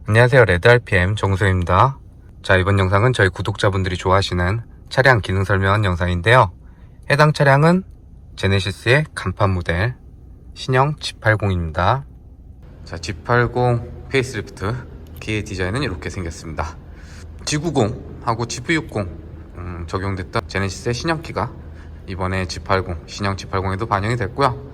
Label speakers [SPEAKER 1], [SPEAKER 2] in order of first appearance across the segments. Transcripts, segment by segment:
[SPEAKER 1] 안녕하세요, 레드RPM 정소입니다. 자, 이번 영상은 저희 구독자분들이 좋아하시는 차량 기능 설명 영상인데요. 해당 차량은 제네시스의 간판 모델 신형 G80입니다. 자, G80 페이스리프트 기의 디자인은 이렇게 생겼습니다. G90하고 G60 적용됐던 제네시스의 신형키가 이번에 G80 신형 G80에도 반영이 됐고요.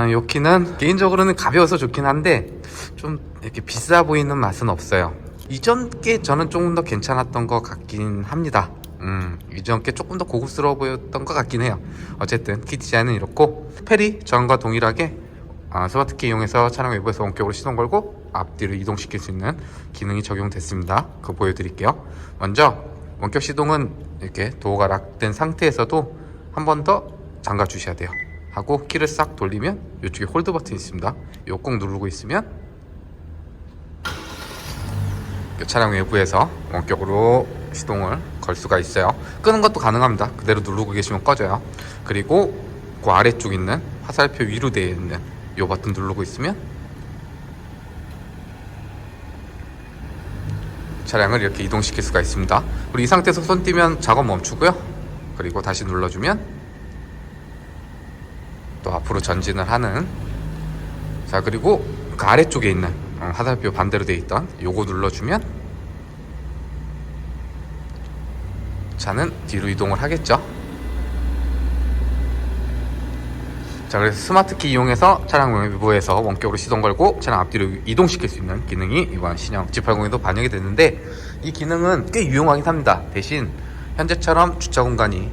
[SPEAKER 1] 이 키는 개인적으로는 가벼워서 좋긴 한데 좀 이렇게 비싸 보이는 맛은 없어요. 이전 게 저는 조금 더 괜찮았던 것 같긴 합니다. 이전 게 조금 더 고급스러워 보였던 것 같긴 해요. 어쨌든 키 디자인은 이렇고, 페리 전과 동일하게 스마트키 이용해서 차량 외부에서 원격으로 시동 걸고 앞뒤로 이동시킬 수 있는 기능이 적용됐습니다. 그거 보여드릴게요. 먼저 원격 시동은 이렇게 도어가 락된 상태에서도 한 번 더 잠가 주셔야 돼요. 하고 키를 싹 돌리면 이쪽에 홀드 버튼이 있습니다. 이거 꼭 누르고 있으면 차량 외부에서 원격으로 시동을 걸 수가 있어요. 끄는 것도 가능합니다. 그대로 누르고 계시면 꺼져요. 그리고 그 아래쪽 있는 화살표 위로 되어 있는 이 버튼 누르고 있으면 차량을 이렇게 이동시킬 수가 있습니다. 그리고 이 상태에서 손 띄면 작업 멈추고요. 그리고 다시 눌러주면 또 앞으로 전진을 하는, 자, 그리고 그 아래쪽에 있는 화살표 반대로 되어 있던 요거 눌러주면 차는 뒤로 이동을 하겠죠. 자, 그래서 스마트키 이용해서 차량 외부에서 원격으로 시동 걸고 차량 앞뒤로 이동시킬 수 있는 기능이 이번 신형 G80에도 반영이 됐는데, 이 기능은 꽤 유용하긴 합니다. 대신 현재처럼 주차 공간이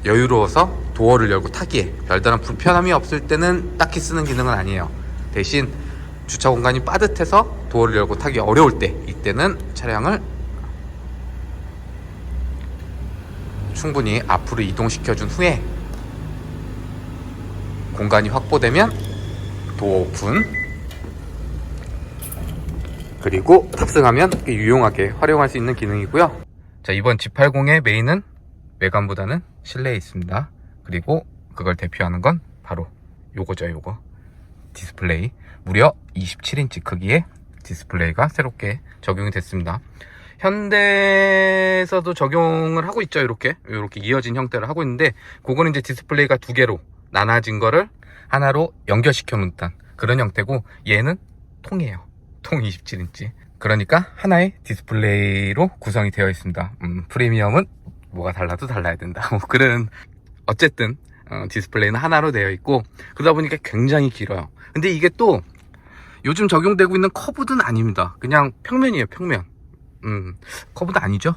[SPEAKER 1] 여유로워서 도어를 열고 타기에 별다른 불편함이 없을 때는 딱히 쓰는 기능은 아니에요. 대신 주차 공간이 빠듯해서 도어를 열고 타기 어려울 때, 이때는 차량을 충분히 앞으로 이동시켜 준 후에 공간이 확보되면 도어 오픈, 그리고 탑승하면 유용하게 활용할 수 있는 기능이고요. 자, 이번 G80의 메인은 외관보다는 실내에 있습니다. 그리고 그걸 대표하는 건 바로 요거죠. 요거 디스플레이, 무려 27인치 크기의 디스플레이가 새롭게 적용이 됐습니다. 현대에서도 적용을 하고 있죠. 이렇게 이어진 형태를 하고 있는데, 그거는 이제 디스플레이가 두 개로 나눠진 거를 하나로 연결시켜 놓은 그런 형태고, 얘는 통이에요. 통 27인치. 그러니까 하나의 디스플레이로 구성이 되어 있습니다. 프리미엄은 뭐가 달라도 달라야 된다, 뭐 그런, 어쨌든 디스플레이는 하나로 되어 있고, 그러다 보니까 굉장히 길어요. 근데 이게 또 요즘 적용되고 있는 커브는 아닙니다. 그냥 평면이에요, 평면. 커브도 아니죠.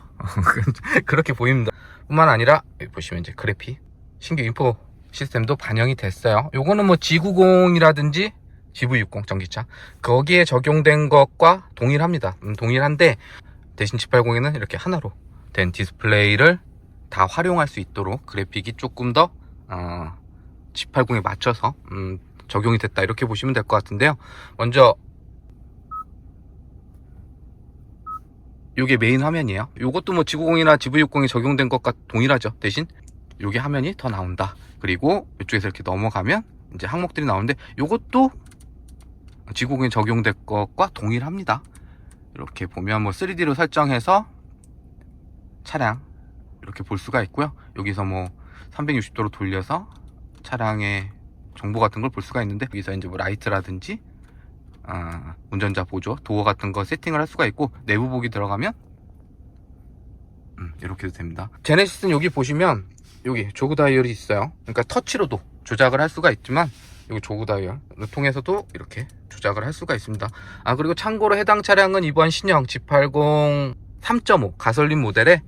[SPEAKER 1] 그렇게 보입니다. 뿐만 아니라 여기 보시면 이제 그래픽 신규 인포 시스템도 반영이 됐어요. 요거는 뭐 G90이라든지 GV60 전기차 거기에 적용된 것과 동일합니다. 동일한데, 대신 G80에는 이렇게 하나로 된 디스플레이를 다 활용할 수 있도록 그래픽이 조금 더 G80에 맞춰서 적용이 됐다, 이렇게 보시면 될 것 같은데요. 먼저 요게 메인 화면이에요. 요것도 뭐 G90이나 GV60에 적용된 것과 동일하죠. 대신 요게 화면이 더 나온다. 그리고 이쪽에서 이렇게 넘어가면 이제 항목들이 나오는데, 요것도 G90에 적용된 것과 동일합니다. 이렇게 보면 뭐 3D로 설정해서 차량 이렇게 볼 수가 있고요. 여기서 뭐 360도로 돌려서 차량의 정보 같은 걸 볼 수가 있는데, 여기서 이제 뭐 라이트라든지 운전자 보조, 도어 같은 거 세팅을 할 수가 있고, 내부 보기 들어가면 이렇게도 됩니다. 제네시스는 여기 보시면 여기 조그 다이얼이 있어요. 그러니까 터치로도 조작을 할 수가 있지만, 여기 조그 다이얼을 통해서도 이렇게 조작을 할 수가 있습니다. 그리고 참고로 해당 차량은 이번 신형 G80 3.5 가솔린 모델의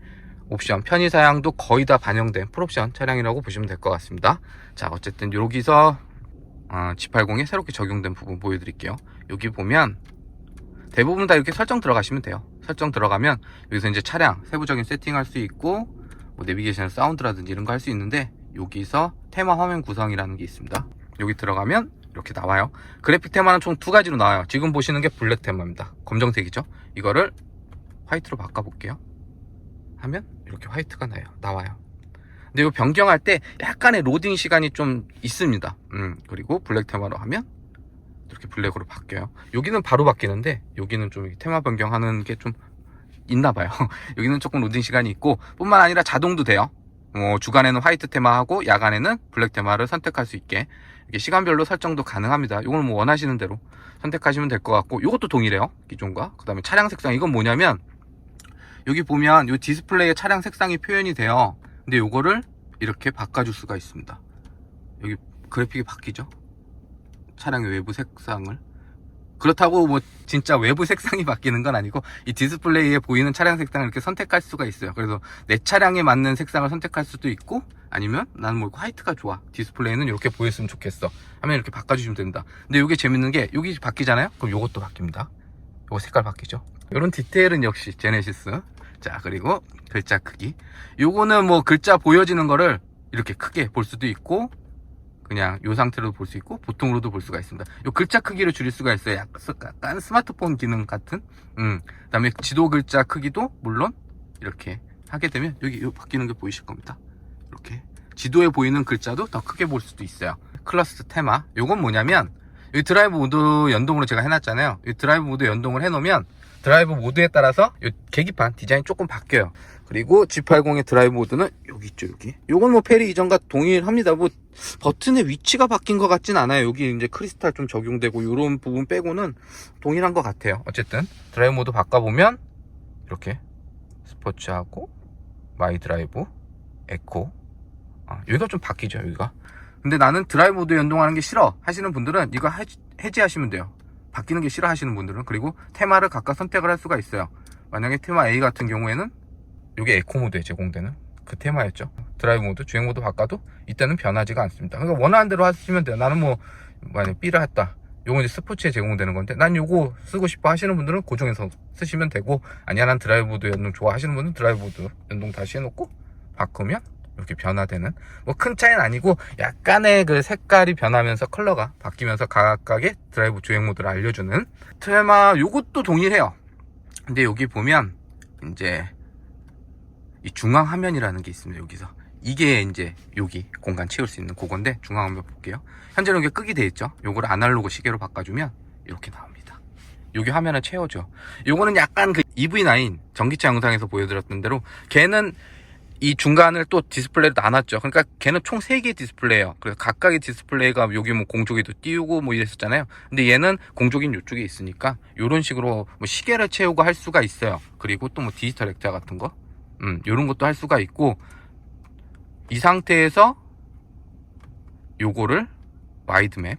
[SPEAKER 1] 옵션 편의사양도 거의 다 반영된 풀옵션 차량이라고 보시면 될 것 같습니다. 자, 어쨌든 여기서 G80에 새롭게 적용된 부분 보여드릴게요. 여기 보면 대부분 다 이렇게 설정 들어가시면 돼요. 설정 들어가면 여기서 이제 차량 세부적인 세팅할 수 있고, 뭐 내비게이션 사운드라든지 이런 거 할 수 있는데, 여기서 테마 화면 구성이라는 게 있습니다. 여기 들어가면 이렇게 나와요. 그래픽 테마는 총 두 가지로 나와요. 지금 보시는 게 블랙 테마입니다. 검정색이죠. 이거를 화이트로 바꿔볼게요. 하면 이렇게 화이트가 나와요. 근데 이거 변경할 때 약간의 로딩 시간이 좀 있습니다. 그리고 블랙 테마로 하면 이렇게 블랙으로 바뀌어요. 여기는 바로 바뀌는데 여기는 좀 테마 변경하는 게 좀 있나봐요. 여기는 조금 로딩 시간이 있고, 뿐만 아니라 자동도 돼요. 주간에는 화이트 테마하고 야간에는 블랙 테마를 선택할 수 있게 이렇게 시간별로 설정도 가능합니다. 이거는 뭐 원하시는 대로 선택하시면 될 것 같고, 이것도 동일해요, 기존과. 그 다음에 차량 색상, 이건 뭐냐면 여기 보면 이 디스플레이에 차량 색상이 표현이 돼요. 근데 요거를 이렇게 바꿔줄 수가 있습니다. 여기 그래픽이 바뀌죠, 차량의 외부 색상을. 그렇다고 뭐 진짜 외부 색상이 바뀌는 건 아니고, 이 디스플레이에 보이는 차량 색상을 이렇게 선택할 수가 있어요. 그래서 내 차량에 맞는 색상을 선택할 수도 있고, 아니면 나는 뭐 화이트가 좋아, 디스플레이는 이렇게 보였으면 좋겠어 하면 이렇게 바꿔주시면 됩니다. 근데 이게 재밌는 게 여기 바뀌잖아요. 그럼 요것도 바뀝니다. 요거 색깔 바뀌죠. 이런 디테일은 역시 제네시스. 자, 그리고 글자 크기, 요거는 뭐 글자 보여지는 거를 이렇게 크게 볼 수도 있고, 그냥 이 상태로 볼 수 있고, 보통으로도 볼 수가 있습니다. 요 글자 크기를 줄일 수가 있어요. 약간 스마트폰 기능 같은. 그 다음에 지도 글자 크기도 물론 이렇게 하게 되면 여기 바뀌는 게 보이실 겁니다. 이렇게 지도에 보이는 글자도 더 크게 볼 수도 있어요. 클러스터 테마, 요건 뭐냐면 이 드라이브 모드 연동으로 제가 해놨잖아요. 이 드라이브 모드 연동을 해놓으면 드라이브 모드에 따라서 이 계기판 디자인이 조금 바뀌어요. 그리고 G80의 드라이브 모드는 여기 있죠, 여기. 요건 뭐 페리 이전과 동일합니다. 뭐 버튼의 위치가 바뀐 것 같진 않아요. 여기 이제 크리스탈 좀 적용되고 요런 부분 빼고는 동일한 것 같아요. 어쨌든 드라이브 모드 바꿔보면 이렇게 스포츠하고 마이 드라이브, 에코, 여기가 좀 바뀌죠, 여기가. 근데 나는 드라이브 모드 연동하는 게 싫어 하시는 분들은 이거 해제하시면 돼요. 바뀌는 게 싫어 하시는 분들은. 그리고 테마를 각각 선택을 할 수가 있어요. 만약에 테마 A 같은 경우에는 이게 에코 모드에 제공되는 그 테마였죠. 드라이브 모드, 주행 모드 바꿔도 이때는 변하지가 않습니다. 그러니까 원하는 대로 하시면 돼요. 나는 뭐 만약에 B를 했다, 요거 이제 스포츠에 제공되는 건데 난 요거 쓰고 싶어 하시는 분들은 고정해서 쓰시면 되고, 아니야 난 드라이브 모드 연동 좋아 하시는 분은 드라이브 모드 연동 다시 해놓고 바꾸면 이렇게 변화되는, 뭐 큰 차이는 아니고 약간의 그 색깔이 변하면서 컬러가 바뀌면서 각각의 드라이브 주행 모드를 알려주는 테마. 요것도 동일해요. 근데 여기 보면 이제 이 중앙 화면이라는 게 있습니다. 여기서 이게 이제 여기 공간 채울 수 있는 그건데, 중앙 화면 볼게요. 현재는 이게 끄기 돼 있죠. 요거를 아날로그 시계로 바꿔주면 이렇게 나옵니다. 여기 화면을 채워줘. 요거는 약간 그 EV9 전기차 영상에서 보여드렸던 대로 걔는 이 중간을 또 디스플레이로 나눴죠. 그러니까 걔는 총 3개의 디스플레이예요. 그래서 각각의 디스플레이가 여기 뭐 공조기도 띄우고 뭐 이랬었잖아요. 근데 얘는 공조기는 이쪽에 있으니까 이런 식으로 뭐 시계를 채우고 할 수가 있어요. 그리고 또 뭐 디지털 액자 같은 거, 이런 것도 할 수가 있고, 이 상태에서 요거를 와이드맵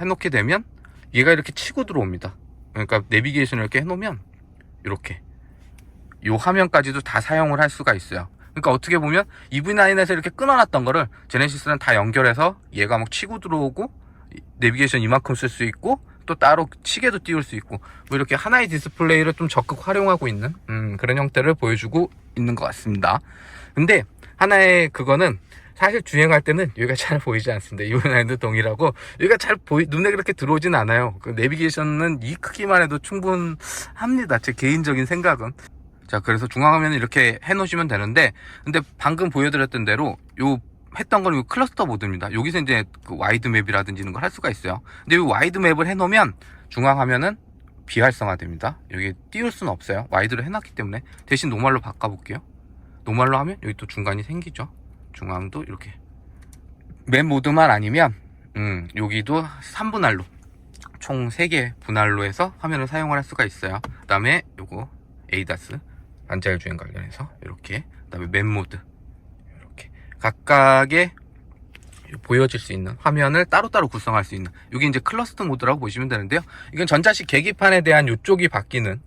[SPEAKER 1] 해놓게 되면 얘가 이렇게 치고 들어옵니다. 그러니까 내비게이션을 이렇게 해놓으면 이렇게 요 화면까지도 다 사용을 할 수가 있어요. 그러니까 어떻게 보면 EV9에서 이렇게 끊어놨던 거를 제네시스는 다 연결해서 얘가 막 치고 들어오고, 내비게이션 이만큼 쓸 수 있고, 또 따로 시계도 띄울 수 있고, 뭐 이렇게 하나의 디스플레이를 좀 적극 활용하고 있는 그런 형태를 보여주고 있는 것 같습니다. 근데 하나의 그거는 사실 주행할 때는 여기가 잘 보이지 않습니다. EV9도 동일하고 여기가 잘 눈에 그렇게 들어오진 않아요. 그 내비게이션은 이 크기만 해도 충분합니다, 제 개인적인 생각은. 자, 그래서 중앙화면을 이렇게 해놓으시면 되는데, 근데 방금 보여드렸던 대로 요 했던 건 클러스터 모드입니다. 여기서 이제 그 와이드 맵이라든지 이런 걸 할 수가 있어요. 근데 이 와이드 맵을 해놓으면 중앙화면은 비활성화됩니다. 여기 띄울 수는 없어요. 와이드로 해놨기 때문에. 대신 노멀로 바꿔볼게요. 노멀로 하면 여기 또 중간이 생기죠. 중앙도 이렇게 맵 모드만 아니면 여기도 3분할로 총 3개 분할로 해서 화면을 사용을 할 수가 있어요. 그 다음에 요거 에이다스 반자율 주행 관련해서 이렇게, 그 다음에 맵 모드 이렇게 각각의 보여질 수 있는 화면을 따로따로 구성할 수 있는, 이게 이제 클러스터 모드라고 보시면 되는데요. 이건 전자식 계기판에 대한 이쪽이 바뀌는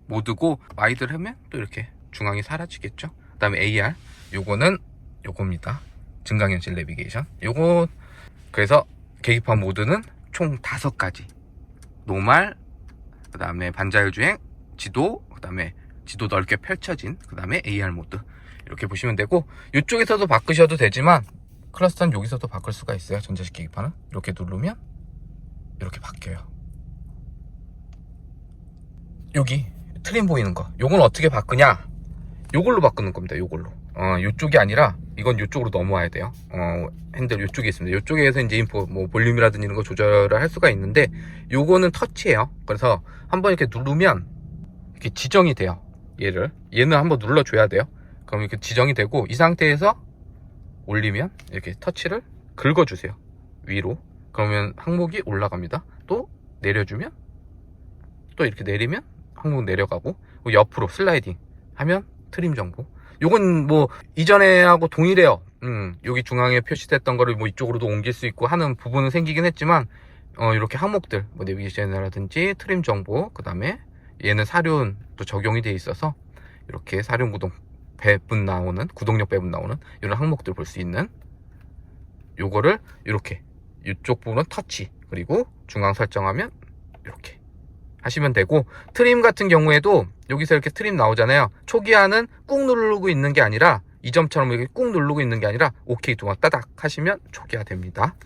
[SPEAKER 1] 모드고, 와이드를 하면 또 이렇게 중앙이 사라지겠죠. 그 다음에 AR, 요거는 요겁니다. 증강현실 내비게이션. 요거 그래서 계기판 모드는 총 5가지. 노말, 그 다음에 반자율 주행, 지도, 그 다음에 지도 넓게 펼쳐진, 그 다음에 AR 모드, 이렇게 보시면 되고, 이쪽에서도 바꾸셔도 되지만 클러스터는 여기서도 바꿀 수가 있어요. 전자식 계기판은 이렇게 누르면 이렇게 바뀌어요. 여기 트림 보이는 거, 요건 어떻게 바꾸냐, 요걸로 바꾸는 겁니다. 요걸로 이쪽이 아니라 이건 이쪽으로 넘어와야 돼요. 핸들 이쪽에 있습니다. 이쪽에서 이제 인포, 뭐 볼륨이라든지 이런 거 조절을 할 수가 있는데, 요거는 터치예요. 그래서 한번 이렇게 누르면 이렇게 지정이 돼요. 얘는 한번 눌러줘야 돼요. 그럼 이렇게 지정이 되고, 이 상태에서 올리면 이렇게 터치를 긁어주세요. 위로. 그러면 항목이 올라갑니다. 또 내려주면 또 이렇게 내리면 항목 내려가고, 옆으로 슬라이딩 하면 트림 정보. 요건 뭐 이전에 하고 동일해요. 여기 중앙에 표시됐던 거를 뭐 이쪽으로도 옮길 수 있고 하는 부분은 생기긴 했지만, 이렇게 항목들, 뭐 내비게이션이라든지 트림 정보, 그 다음에 얘는 사륜도 적용이 돼 있어서 이렇게 사륜 구동 배분 나오는, 구동력 배분 나오는 이런 항목들 볼 수 있는, 요거를 이렇게 이쪽 부분은 터치, 그리고 중앙 설정하면 이렇게 하시면 되고, 트림 같은 경우에도 여기서 이렇게 트림 나오잖아요. 초기화는 꾹 누르고 있는 게 아니라, 이 점처럼 이렇게 꾹 누르고 있는 게 아니라 오케이 두 번 따닥 하시면 초기화 됩니다.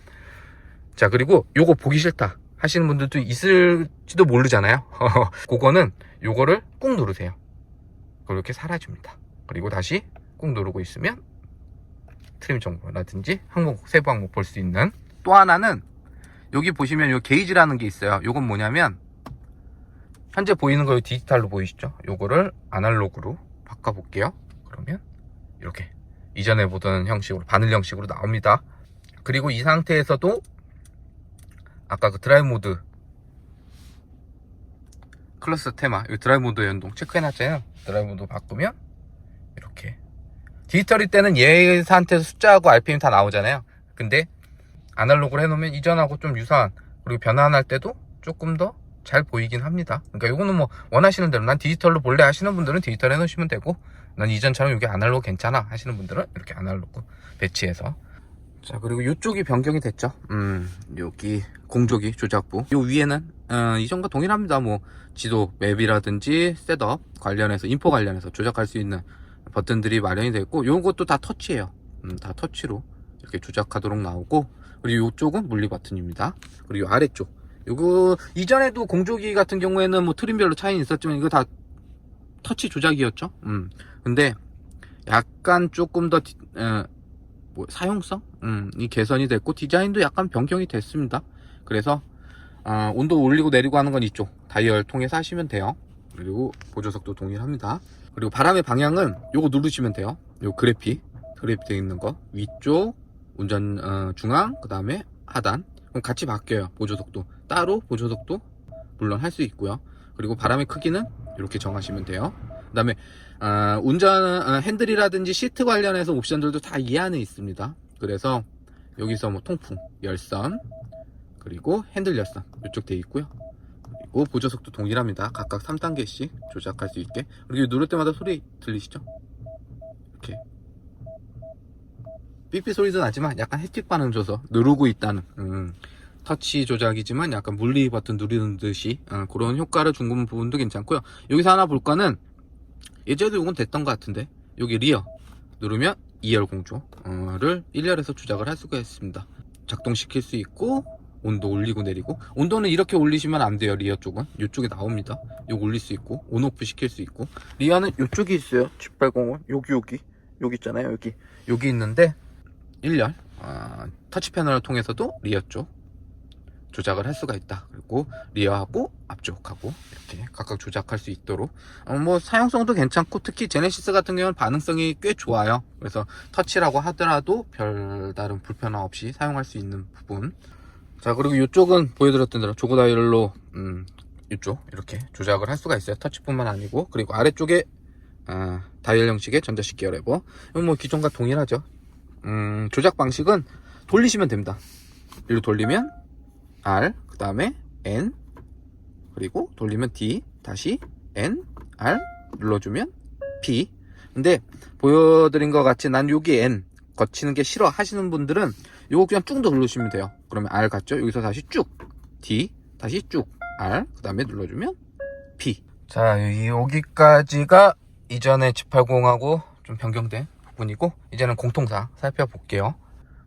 [SPEAKER 1] 자, 그리고 요거 보기 싫다 하시는 분들도 있을지도 모르잖아요. 그거는 요거를 꾹 누르세요. 그렇게 사라집니다. 그리고 다시 꾹 누르고 있으면 트림 정보라든지 항목, 세부 항목 볼 수 있는. 또 하나는 여기 보시면 요 게이지라는 게 있어요. 요건 뭐냐면, 현재 보이는 거 디지털로 보이시죠? 요거를 아날로그로 바꿔볼게요. 그러면 이렇게 이전에 보던 형식으로, 바늘 형식으로 나옵니다. 그리고 이 상태에서도 아까 그 드라이브 모드, 클러스 테마, 이 드라이브 모드 연동 체크해놨잖아요. 드라이브 모드 바꾸면 이렇게 디지털일 때는 얘 상태에서 숫자하고 RPM 다 나오잖아요. 근데 아날로그로 해놓으면 이전하고 좀 유사한, 그리고 변환할 때도 조금 더 잘 보이긴 합니다. 그러니까 요거는 뭐 원하시는 대로, 난 디지털로 볼래 하시는 분들은 디지털 해놓으시면 되고, 난 이전처럼 이게 아날로그 괜찮아 하시는 분들은 이렇게 아날로그 배치해서. 자, 그리고 이쪽이 변경이 됐죠. 여기 공조기 조작부, 요 위에는 이전과 동일합니다. 뭐 지도 맵이라든지 셋업 관련해서, 인포 관련해서 조작할 수 있는 버튼들이 마련이 되어 있고, 요것도 다 터치예요. 다 터치로 이렇게 조작하도록 나오고, 그리고 이쪽은 물리 버튼입니다. 그리고 아래쪽, 요거 이전에도 공조기 같은 경우에는 뭐 트림별로 차이는 있었지만 이거 다 터치 조작이었죠. 근데 약간 조금 더 뭐 사용성 이 개선이 됐고, 디자인도 약간 변경이 됐습니다. 그래서 온도 올리고 내리고 하는 건 이쪽 다이얼 통해서 하시면 돼요. 그리고 보조석도 동일합니다. 그리고 바람의 방향은 요거 누르시면 돼요. 요 그래픽 되어 있는 거 위쪽, 운전 중앙, 그 다음에 하단. 그럼 같이 바뀌어요. 보조석도 따로, 보조석도 물론 할 수 있고요. 그리고 바람의 크기는 이렇게 정하시면 돼요. 그 다음에 운전 핸들이라든지 시트 관련해서 옵션들도 다 이 안에 있습니다. 그래서 여기서 뭐 통풍, 열선, 그리고 핸들 열선 이쪽 돼 있고요. 그리고 보조석도 동일합니다. 각각 3단계씩 조작할 수 있게. 그리고 누를 때마다 소리 들리시죠? 이렇게 삐삐 소리도 나지만 약간 햅틱 반응 줘서 누르고 있다는, 터치 조작이지만 약간 물리 버튼 누르는 듯이 그런 효과를 준 부분도 괜찮고요. 여기서 하나 볼 거는, 예전에도 이건 됐던 것 같은데, 여기 리어 누르면 2열 공조를 1열에서 조작을 할 수가 있습니다. 작동시킬 수 있고, 온도 올리고 내리고. 온도는 이렇게 올리시면 안 돼요. 리어 쪽은 이쪽에 나옵니다. 이거 올릴 수 있고, 온오프 시킬 수 있고. 리어는 이쪽에 있어요. G801 여기 있잖아요. 여기 있는데 1열 터치 패널을 통해서도 리어 쪽 조작을 할 수가 있다. 그리고 리어하고 앞쪽하고 이렇게 각각 조작할 수 있도록, 뭐 사용성도 괜찮고, 특히 제네시스 같은 경우는 반응성이 꽤 좋아요. 그래서 터치라고 하더라도 별다른 불편함 없이 사용할 수 있는 부분. 자, 그리고 이쪽은 보여드렸던 대로 조그 다이얼로 이쪽 이렇게 조작을 할 수가 있어요. 터치뿐만 아니고. 그리고 아래쪽에 다이얼 형식의 전자식 기어 레버, 이건 뭐 기존과 동일하죠. 조작 방식은 돌리시면 됩니다. 이리로 돌리면 R, 그 다음에 N, 그리고 돌리면 D, 다시 N, R 눌러주면 P. 근데 보여드린 것 같이 난 여기 N 거치는 게 싫어 하시는 분들은 요거 그냥 쭉 누르시면 돼요. 그러면 R 갔죠? 여기서 다시 쭉 D, 다시 쭉 R, 그 다음에 눌러주면 P. 자, 여기까지가 이전에 G80하고 좀 변경된 부분이고, 이제는 공통사 살펴볼게요.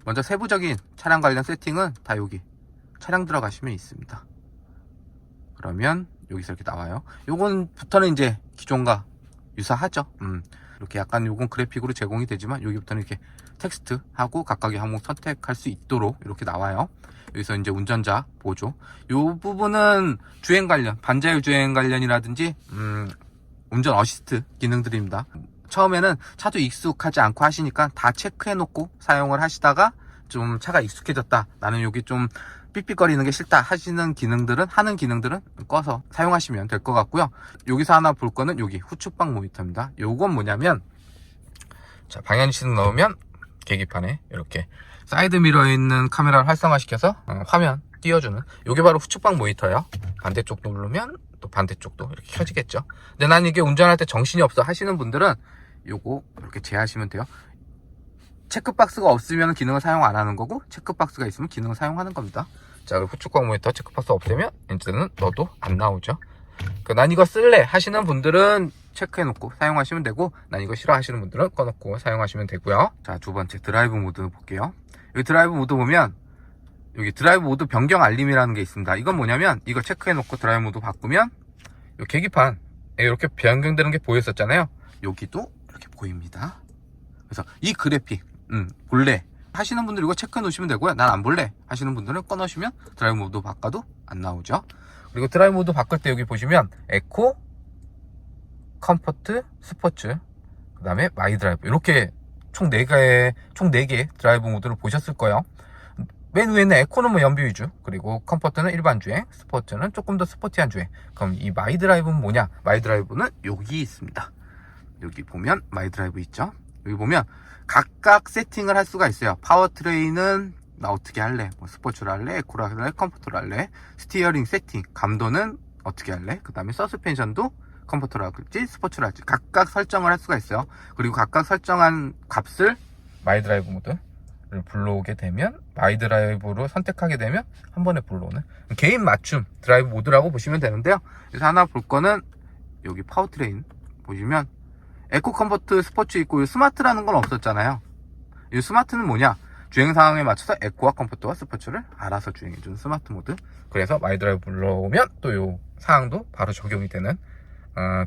[SPEAKER 1] 먼저 세부적인 차량 관련 세팅은 다 여기 차량 들어가시면 있습니다. 그러면 여기서 이렇게 나와요. 요건부터는 이제 기존과 유사하죠. 이렇게 약간 요건 그래픽으로 제공이 되지만 여기부터는 이렇게 텍스트하고 각각의 항목 선택할 수 있도록 이렇게 나와요. 여기서 이제 운전자 보조. 요 부분은 주행 관련, 반자율 주행 관련이라든지 운전 어시스트 기능들입니다. 처음에는 차도 익숙하지 않고 하시니까 다 체크해 놓고 사용을 하시다가 좀 차가 익숙해졌다, 나는 여기 좀 삑삑거리는 게 싫다 하시는 기능들은, 하는 기능들은 꺼서 사용하시면 될 것 같고요. 여기서 하나 볼 거는 여기 후측방 모니터입니다. 요건 뭐냐면, 자, 방향지시 넣으면 계기판에 이렇게 사이드 미러에 있는 카메라를 활성화시켜서 화면 띄워주는, 요게 바로 후측방 모니터예요. 반대쪽 누르면 또 반대쪽도 이렇게 켜지겠죠. 근데 난 이게 운전할 때 정신이 없어 하시는 분들은 요거 이렇게 제하시면 돼요. 체크박스가 없으면 기능을 사용 안 하는 거고, 체크박스가 있으면 기능을 사용하는 겁니다. 자, 그리고 후측방 모니터 체크박스 없애면 이제는 너도 안 나오죠. 난 이거 쓸래 하시는 분들은 체크해 놓고 사용하시면 되고, 난 이거 싫어 하시는 분들은 꺼놓고 사용하시면 되고요. 자, 두 번째 드라이브 모드 볼게요. 여기 드라이브 모드 보면 여기 드라이브 모드 변경 알림이라는 게 있습니다. 이건 뭐냐면, 이거 체크해 놓고 드라이브 모드 바꾸면 이 계기판에 이렇게 변경되는 게 보였었잖아요. 여기도 이렇게 보입니다. 그래서 이 그래픽 볼래 하시는 분들 이거 체크해 놓으시면 되고요. 난 안 볼래 하시는 분들은 꺼놓으시면 드라이브 모드 바꿔도 안 나오죠. 그리고 드라이브 모드 바꿀 때 여기 보시면 에코, 컴포트, 스포츠, 그 다음에 마이 드라이브, 이렇게 총 4개 드라이브 모드를 보셨을 거예요. 맨 위에는 에코는 뭐 연비 위주, 그리고 컴포트는 일반 주행, 스포츠는 조금 더 스포티한 주행. 그럼 이 마이 드라이브는 뭐냐? 마이 드라이브는 여기 있습니다. 여기 보면 마이 드라이브 있죠. 여기 보면 각각 세팅을 할 수가 있어요. 파워트레인은 나 어떻게 할래? 뭐 스포츠를 할래? 에코를 할래? 컴포트를 할래? 스티어링 세팅, 감도는 어떻게 할래? 그 다음에 서스펜션도 컴포트를 할지 스포츠를 할지 각각 설정을 할 수가 있어요. 그리고 각각 설정한 값을 마이 드라이브 모드를 불러오게 되면, 마이 드라이브로 선택하게 되면 한 번에 불러오는 개인 맞춤 드라이브 모드라고 보시면 되는데요. 그래서 하나 볼 거는 여기 파워트레인 보시면 에코, 컴포트, 스포츠 있고, 스마트라는 건 없었잖아요. 이 스마트는 뭐냐? 주행 상황에 맞춰서 에코와 컴포트와 스포츠를 알아서 주행해주는 스마트 모드. 그래서 마이 드라이브 불러오면 또 이 사항도 바로 적용이 되는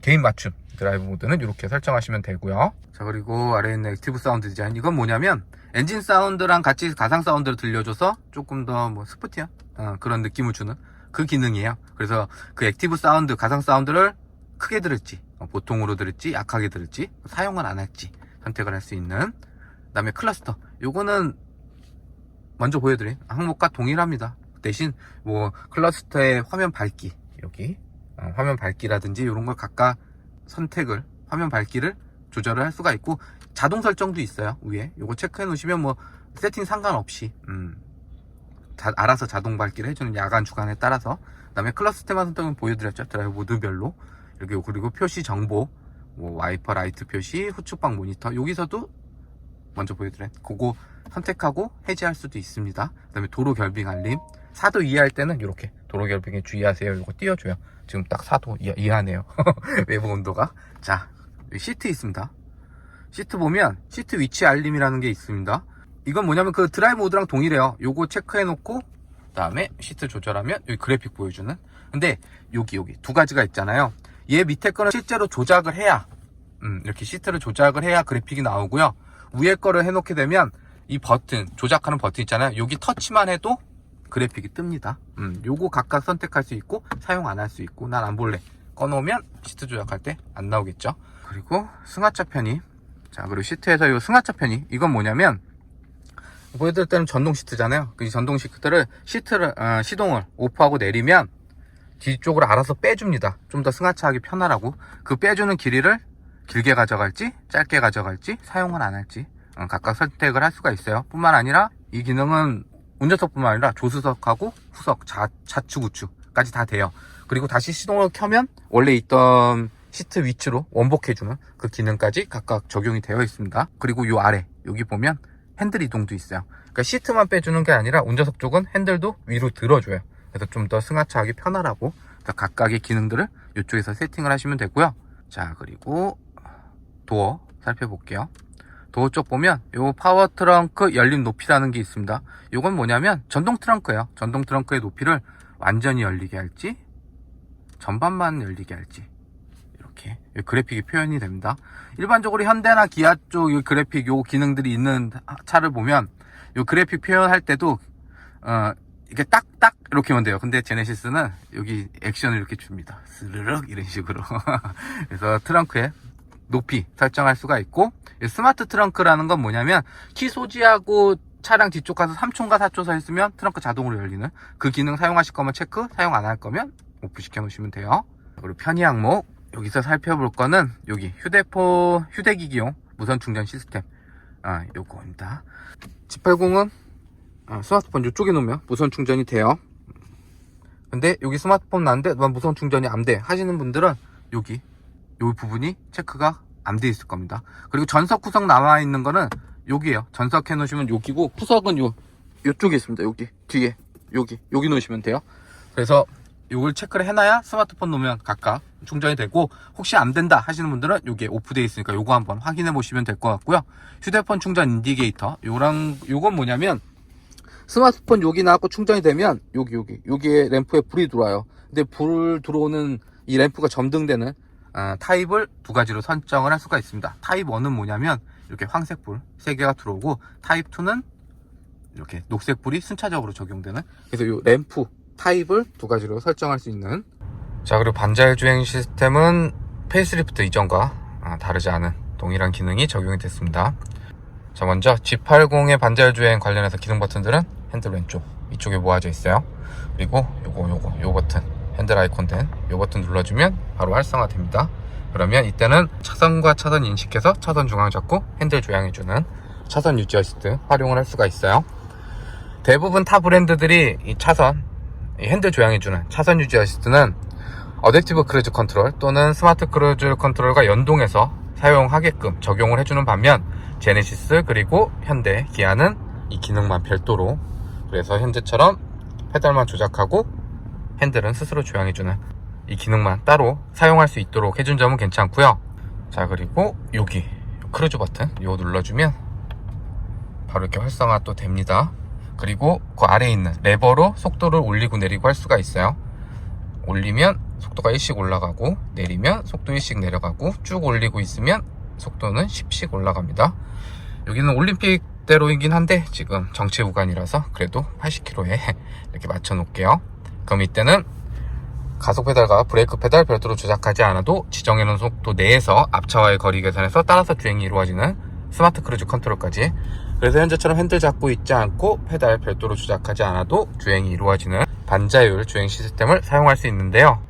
[SPEAKER 1] 개인 맞춤 드라이브 모드는 이렇게 설정하시면 되고요. 자, 그리고 아래에 있는 액티브 사운드 디자인, 이건 뭐냐면 엔진 사운드랑 같이 가상 사운드를 들려줘서 조금 더 뭐 스포티한 그런 느낌을 주는 그 기능이에요. 그래서 그 액티브 사운드, 가상 사운드를 크게 들을지, 보통으로 들을지, 약하게 들을지, 사용은 안 할지 선택을 할 수 있는. 그 다음에 클러스터, 요거는 먼저 보여드린 항목과 동일합니다. 대신 뭐 클러스터의 화면 밝기, 여기 화면 밝기라든지 이런 걸 각각 선택을, 화면 밝기를 조절을 할 수가 있고, 자동 설정도 있어요. 위에 요거 체크해 놓으시면 뭐 세팅 상관없이 알아서 자동 밝기를 해주는, 야간 주간에 따라서. 그 다음에 클러스터만 선택은 보여드렸죠. 드라이브 모드별로 이렇게. 그리고 표시 정보, 뭐 와이퍼 라이트 표시, 후측방 모니터, 여기서도 먼저 보여드린 그거 선택하고 해제할 수도 있습니다. 그 다음에 도로 결빙 알림, 4도 이하할 때는 이렇게 도로 결빙에 주의하세요, 이거 띄워줘요. 지금 딱 4도 이하네요. 외부 온도가. 자, 시트 있습니다. 시트 보면 시트 위치 알림이라는 게 있습니다. 이건 뭐냐면 그 드라이브 모드랑 동일해요. 요거 체크해 놓고 그 다음에 시트 조절하면 여기 그래픽 보여주는. 근데 여기 두 가지가 있잖아요. 얘 밑에 거는 실제로 조작을 해야 이렇게 시트를 조작을 해야 그래픽이 나오고요. 위에 거를 해놓게 되면 이 버튼, 조작하는 버튼 있잖아요. 여기 터치만 해도 그래픽이 뜹니다. 요거 각각 선택할 수 있고 사용 안 할 수 있고, 난 안 볼래 꺼놓으면 시트 조작할 때 안 나오겠죠. 그리고 승하차 편의. 자, 그리고 시트에서 요 승하차 편의, 이건 뭐냐면 보여드릴 때는 전동 시트잖아요. 그 전동 시트를 시동을 오프하고 내리면 뒤쪽으로 알아서 빼줍니다. 좀 더 승하차하기 편하라고. 그 빼주는 길이를 길게 가져갈지 짧게 가져갈지 사용을 안 할지 각각 선택을 할 수가 있어요. 뿐만 아니라 이 기능은 운전석뿐만 아니라 조수석하고 후석, 좌측 우측까지 다 돼요. 그리고 다시 시동을 켜면 원래 있던 시트 위치로 원복해주는 그 기능까지 각각 적용이 되어 있습니다. 그리고 요 아래 여기 보면 핸들 이동도 있어요. 그러니까 시트만 빼주는 게 아니라 운전석 쪽은 핸들도 위로 들어줘요. 그래서 좀 더 승하차하기 편하라고 각각의 기능들을 이쪽에서 세팅을 하시면 되고요. 자, 그리고 도어 살펴볼게요. 도어 쪽 보면 요 파워 트렁크 열림 높이라는 게 있습니다. 요건 뭐냐면 전동 트렁크예요. 전동 트렁크의 높이를 완전히 열리게 할지 전반만 열리게 할지 이렇게 그래픽이 표현이 됩니다. 일반적으로 현대나 기아 쪽 이 그래픽 요 기능들이 있는 차를 보면 요 그래픽 표현할 때도 이렇게 딱딱 이렇게 하면 돼요. 근데 제네시스는 여기 액션을 이렇게 줍니다. 스르륵 이런 식으로. 그래서 트렁크에 높이 설정할 수가 있고, 스마트 트렁크라는 건 뭐냐면 키 소지하고 차량 뒤쪽 가서 3초인가 4초 서 있으면 트렁크 자동으로 열리는 그 기능 사용하실 거면 체크, 사용 안 할 거면 오프 시켜 놓으시면 돼요. 그리고 편의 항목 여기서 살펴볼 거는 여기 휴대기기용 무선 충전 시스템 요거입니다. G80은 스마트폰 이쪽에 놓으면 무선 충전이 돼요. 근데 여기 스마트폰 나는데 무선 충전이 안 돼 하시는 분들은 여기 요 부분이 체크가 안 돼 있을 겁니다. 그리고 전석 구석 남아 있는 거는 여기에요. 전석해 놓으시면 여기고, 구석은 요쪽에 있습니다. 여기 뒤에 여기 놓으시면 돼요. 그래서 요걸 체크를 해놔야 스마트폰 놓으면 각각 충전이 되고, 혹시 안 된다 하시는 분들은 요게 오프되어 있으니까 요거 한번 확인해 보시면 될 것 같고요. 휴대폰 충전 인디게이터 요건 뭐냐면 스마트폰 여기 나왔고 충전이 되면 여기에 램프에 불이 들어와요. 근데 불 들어오는 이 램프가 점등되는 타입을 두 가지로 선정을 할 수가 있습니다. 타입 1은 뭐냐면 이렇게 황색불 3개가 들어오고, 타입 2는 이렇게 녹색불이 순차적으로 적용되는, 그래서 이 램프 타입을 두 가지로 설정할 수 있는. 자, 그리고 반자율 주행 시스템은 페이스리프트 이전과 다르지 않은 동일한 기능이 적용이 됐습니다. 자, 먼저 G80의 반자율 주행 관련해서 기능 버튼들은 핸들 왼쪽 이쪽에 모아져 있어요. 그리고 요 버튼, 핸들 아이콘 된 요 버튼 눌러주면 바로 활성화 됩니다. 그러면 이때는 차선과 차선 인식해서 차선 중앙 잡고 핸들 조향해주는 차선 유지 어시스트 활용을 할 수가 있어요. 대부분 타 브랜드들이 이 핸들 조향해주는 차선 유지 어시스트는 어댑티브 크루즈 컨트롤 또는 스마트 크루즈 컨트롤과 연동해서 사용하게끔 적용을 해주는 반면, 제네시스 그리고 현대, 기아는 이 기능만 별도로, 그래서 현재처럼 페달만 조작하고 핸들은 스스로 조향해주는 이 기능만 따로 사용할 수 있도록 해준 점은 괜찮고요. 자, 그리고 여기 크루즈 버튼 이거 눌러주면 바로 이렇게 활성화 또 됩니다. 그리고 그 아래에 있는 레버로 속도를 올리고 내리고 할 수가 있어요. 올리면 속도가 1씩 올라가고, 내리면 속도 1씩 내려가고, 쭉 올리고 있으면 속도는 10씩 올라갑니다. 여기는 올림픽대로이긴 한데 지금 정체 구간이라서 그래도 80km에 이렇게 맞춰 놓을게요. 그럼 이때는 가속 페달과 브레이크 페달 별도로 조작하지 않아도 지정해 놓은 속도 내에서 앞차와의 거리 계산해서 따라서 주행이 이루어지는 스마트 크루즈 컨트롤까지. 그래서 현재처럼 핸들 잡고 있지 않고 페달 별도로 조작하지 않아도 주행이 이루어지는 반자율 주행 시스템을 사용할 수 있는데요.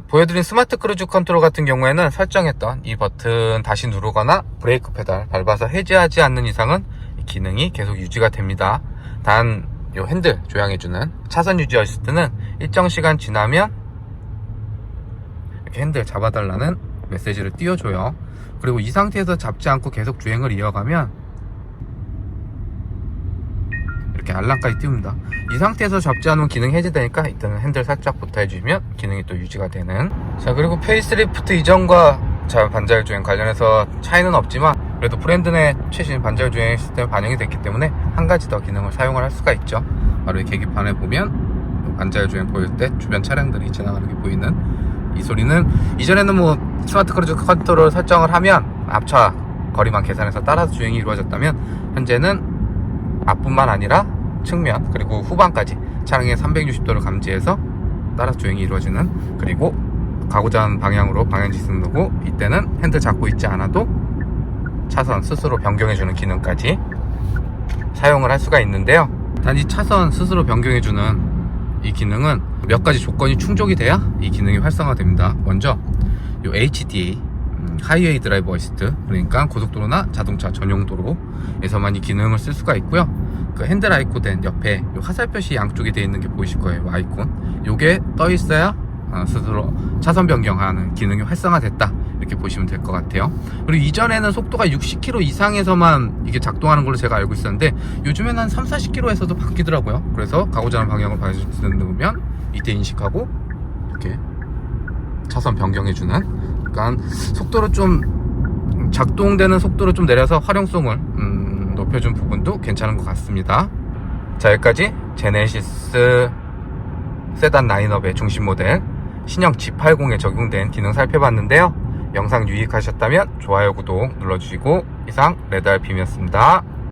[SPEAKER 1] 보여드린 스마트 크루즈 컨트롤 같은 경우에는 설정했던 이 버튼 다시 누르거나 브레이크 페달 밟아서 해제하지 않는 이상은 이 기능이 계속 유지가 됩니다. 단 이 핸들 조향해주는 차선 유지 어시스트는 일정 시간 지나면 이렇게 핸들 잡아달라는 메시지를 띄워줘요. 그리고 이 상태에서 잡지 않고 계속 주행을 이어가면 이렇게 알람까지 띄웁니다. 이 상태에서 잡지 않으면 기능이 해제되니까 이때는 핸들 살짝부터 해주시면 기능이 또 유지가 되는. 자, 그리고 페이스리프트 이전과 반자율 주행 관련해서 차이는 없지만 그래도 브랜드 내 최신 반자율 주행 시스템이 반영이 됐기 때문에 한 가지 더 기능을 사용을 할 수가 있죠. 바로 이 계기판에 보면 반자율 주행 보일 때 주변 차량들이 지나가는 게 보이는 이 소리는, 이전에는 뭐 스마트 크루즈 컨트롤 설정을 하면 앞차 거리만 계산해서 따라서 주행이 이루어졌다면, 현재는 앞뿐만 아니라 측면 그리고 후방까지 차량의 360도를 감지해서 따라서 주행이 이루어지는, 그리고 가고자 하는 방향으로 방향지시 누르고 이때는 핸들 잡고 있지 않아도 차선 스스로 변경해주는 기능까지 사용을 할 수가 있는데요. 단지 차선 스스로 변경해주는 이 기능은 몇 가지 조건이 충족이 돼야 이 기능이 활성화됩니다. 먼저 요 HDA 하이웨이 드라이브 어시스트, 그러니까 고속도로나 자동차 전용 도로에서만 이 기능을 쓸 수가 있고요. 그 핸들 아이콘 된 옆에 요 화살표시 양쪽에 되어 있는 게 보이실 거예요. 아이콘 요게 떠 있어야 스스로 차선 변경하는 기능이 활성화됐다, 이렇게 보시면 될 것 같아요. 그리고 이전에는 속도가 60km 이상에서만 이게 작동하는 걸로 제가 알고 있었는데 요즘에는 한 30-40km에서도 바뀌더라고요. 그래서 가고자 하는 방향을 누르면 이때 인식하고 이렇게 차선 변경해주는, 그러니까 속도를 좀 작동되는 속도를 좀 내려서 활용성을 높여준 부분도 괜찮은 것 같습니다. 자, 여기까지 제네시스 세단 라인업의 중심 모델 신형 G80에 적용된 기능 살펴봤는데요. 영상 유익하셨다면 좋아요, 구독 눌러주시고 이상 레드알핌이었습니다.